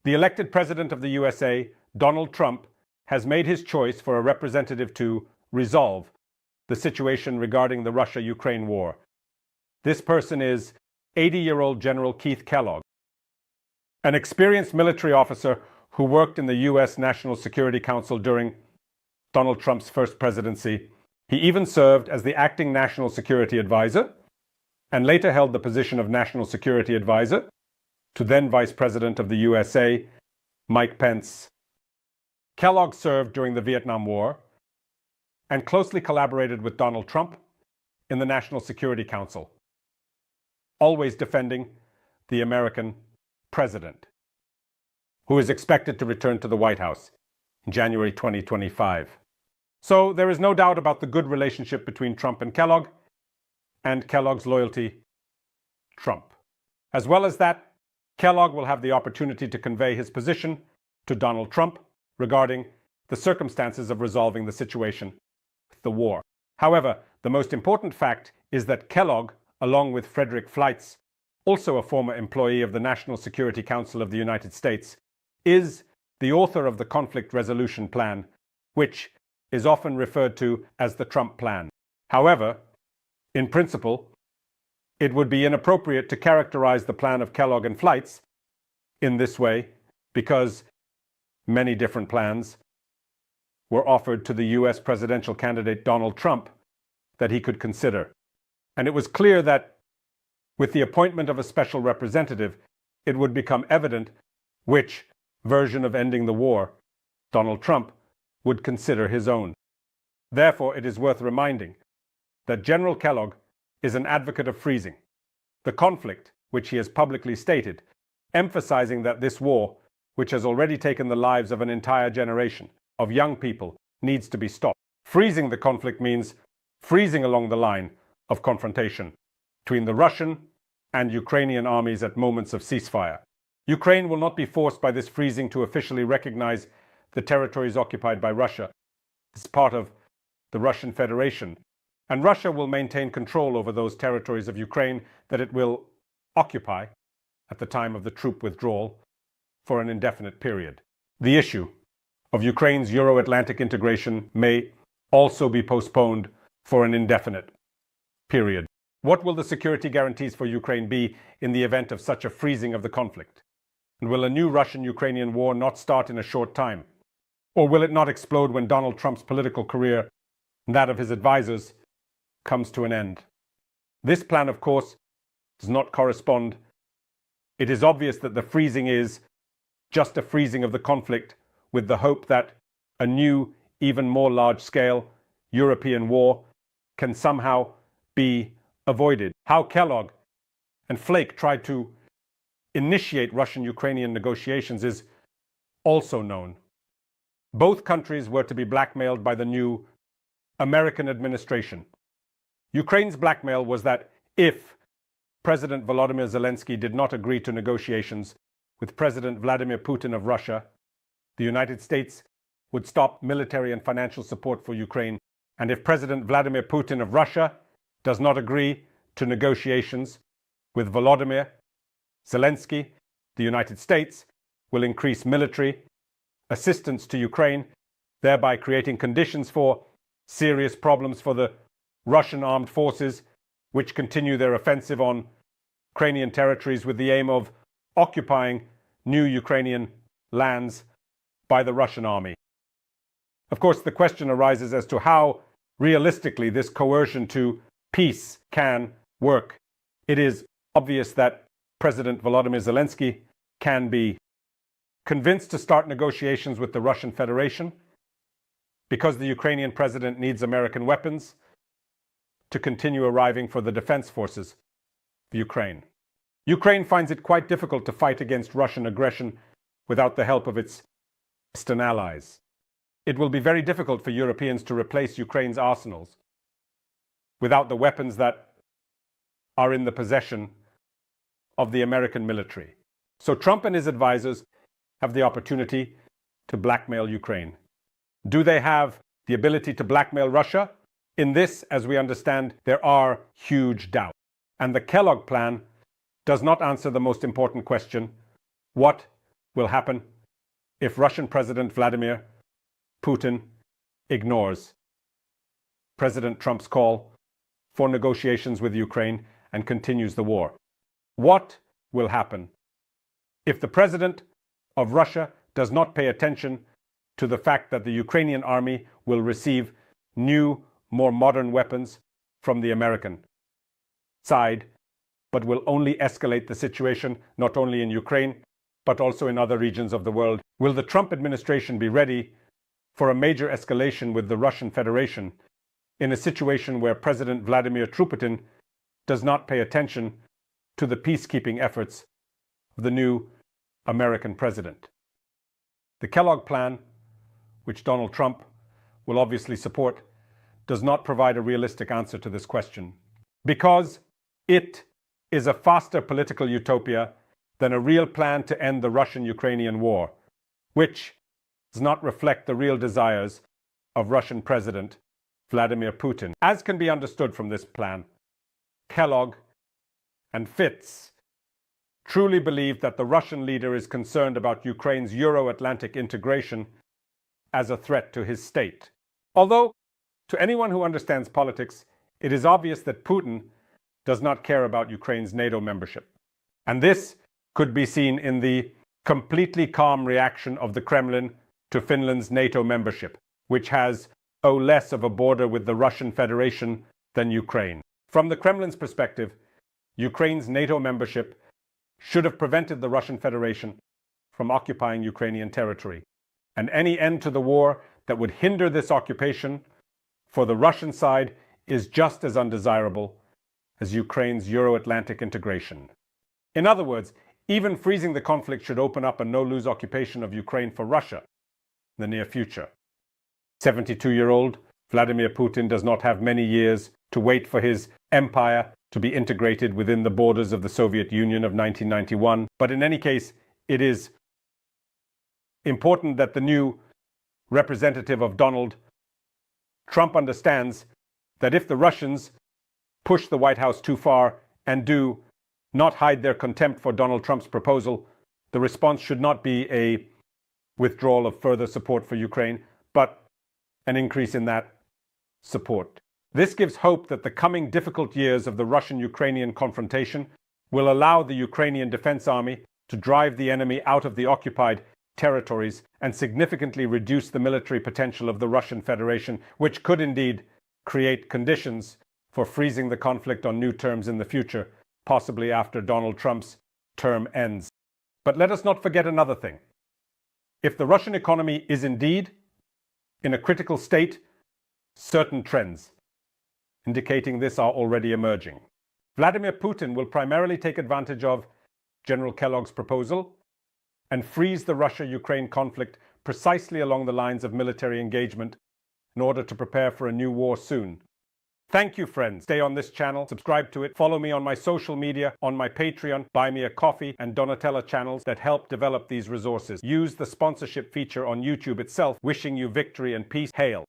The elected president of the USA, Donald Trump, has made his choice for a representative to resolve the situation regarding the Russia-Ukraine war. This person is 80-year-old General Keith Kellogg, an experienced military officer who worked in the U.S. National Security Council during Donald Trump's first presidency. He even served as the acting National Security Advisor and later held the position of National Security Advisor to then Vice President of the USA, Mike Pence. Kellogg served during the Vietnam War and closely collaborated with Donald Trump in the National Security Council, always defending the American president, who is expected to return to the White House in January 2025. So there is no doubt about the good relationship between Trump and Kellogg's loyalty to Trump. As well as that, Kellogg will have the opportunity to convey his position to Donald Trump regarding the circumstances of resolving the situation with the war. However, the most important fact is that Kellogg, along with Frederick Fleitz, also a former employee of the National Security Council of the United States, is the author of the Conflict Resolution Plan, which is often referred to as the Trump Plan. However, in principle, it would be inappropriate to characterize the plan of Kellogg and Fleitz in this way because many different plans were offered to the U.S. presidential candidate Donald Trump that he could consider. And it was clear that with the appointment of a special representative, it would become evident which version of ending the war Donald Trump would consider his own. Therefore, it is worth reminding that General Kellogg is an advocate of freezing the conflict, which he has publicly stated, emphasizing that this war, which has already taken the lives of an entire generation of young people, needs to be stopped. Freezing the conflict means freezing along the line of confrontation between the Russian and Ukrainian armies at moments of ceasefire. Ukraine will not be forced by this freezing to officially recognize the territories occupied by Russia as part of the Russian Federation, and Russia will maintain control over those territories of Ukraine that it will occupy at the time of the troop withdrawal for an indefinite period. The issue of Ukraine's Euro-Atlantic integration may also be postponed for an indefinite period. What will the security guarantees for Ukraine be in the event of such a freezing of the conflict? And will a new Russian-Ukrainian war not start in a short time? Or will it not explode when Donald Trump's political career and that of his advisors comes to an end? This plan, of course, does not correspond. It is obvious that the freezing is just a freezing of the conflict with the hope that a new, even more large-scale European war can somehow be avoided. How Kellogg and Flake tried to initiate Russian-Ukrainian negotiations is also known. Both countries were to be blackmailed by the new American administration. Ukraine's blackmail was that if President Volodymyr Zelensky did not agree to negotiations with President Vladimir Putin of Russia, the United States would stop military and financial support for Ukraine. And if President Vladimir Putin of Russia does not agree to negotiations with Volodymyr Zelensky, the United States will increase military assistance to Ukraine, thereby creating conditions for serious problems for the Russian armed forces, which continue their offensive on Ukrainian territories with the aim of occupying new Ukrainian lands by the Russian army. Of course, the question arises as to how realistically this coercion to peace can work. It is obvious that President Volodymyr Zelensky can be convinced to start negotiations with the Russian Federation because the Ukrainian president needs American weapons to continue arriving for the defense forces of Ukraine. Ukraine finds it quite difficult to fight against Russian aggression without the help of its Western allies. It will be very difficult for Europeans to replace Ukraine's arsenals without the weapons that are in the possession of the American military. So Trump and his advisors have the opportunity to blackmail Ukraine. Do they have the ability to blackmail Russia? In this, as we understand, there are huge doubts. And the Kellogg plan does not answer the most important question: what will happen if Russian President Vladimir Putin ignores President Trump's call for negotiations with Ukraine and continues the war. What will happen if the president of Russia does not pay attention to the fact that the Ukrainian army will receive new, more modern weapons from the American side, but will only escalate the situation not only in Ukraine, but also in other regions of the world? Will the Trump administration be ready for a major escalation with the Russian Federation in a situation where President Vladimir Putin does not pay attention to the peacekeeping efforts of the new American president? The Kellogg plan, which Donald Trump will obviously support, does not provide a realistic answer to this question, because it is a faster political utopia than a real plan to end the Russian-Ukrainian war, which does not reflect the real desires of Russian President Vladimir Putin. As can be understood from this plan, Kellogg and Fitz truly believe that the Russian leader is concerned about Ukraine's Euro-Atlantic integration as a threat to his state. Although, to anyone who understands politics, it is obvious that Putin does not care about Ukraine's NATO membership. And this could be seen in the completely calm reaction of the Kremlin to Finland's NATO membership, which has less of a border with the Russian Federation than Ukraine. From the Kremlin's perspective, Ukraine's NATO membership should have prevented the Russian Federation from occupying Ukrainian territory, and any end to the war that would hinder this occupation for the Russian side is just as undesirable as Ukraine's Euro-Atlantic integration. In other words, even freezing the conflict should open up a no-lose occupation of Ukraine for Russia in the near future. 72-year-old Vladimir Putin does not have many years to wait for his empire to be integrated within the borders of the Soviet Union of 1991. But in any case, it is important that the new representative of Donald Trump understands that if the Russians push the White House too far and do not hide their contempt for Donald Trump's proposal, the response should not be a withdrawal of further support for Ukraine, but an increase in that support. This gives hope that the coming difficult years of the Russian-Ukrainian confrontation will allow the Ukrainian Defense Army to drive the enemy out of the occupied territories and significantly reduce the military potential of the Russian Federation, which could indeed create conditions for freezing the conflict on new terms in the future, possibly after Donald Trump's term ends. But let us not forget another thing. If the Russian economy is indeed in a critical state, certain trends indicating this are already emerging. Vladimir Putin will primarily take advantage of General Kellogg's proposal and freeze the Russia-Ukraine conflict precisely along the lines of military engagement in order to prepare for a new war soon. Thank you, friends. Stay on this channel, subscribe to it, follow me on my social media, on my Patreon, Buy Me a Coffee, and Donatella channels that help develop these resources. Use the sponsorship feature on YouTube itself. Wishing you victory and peace. Hail!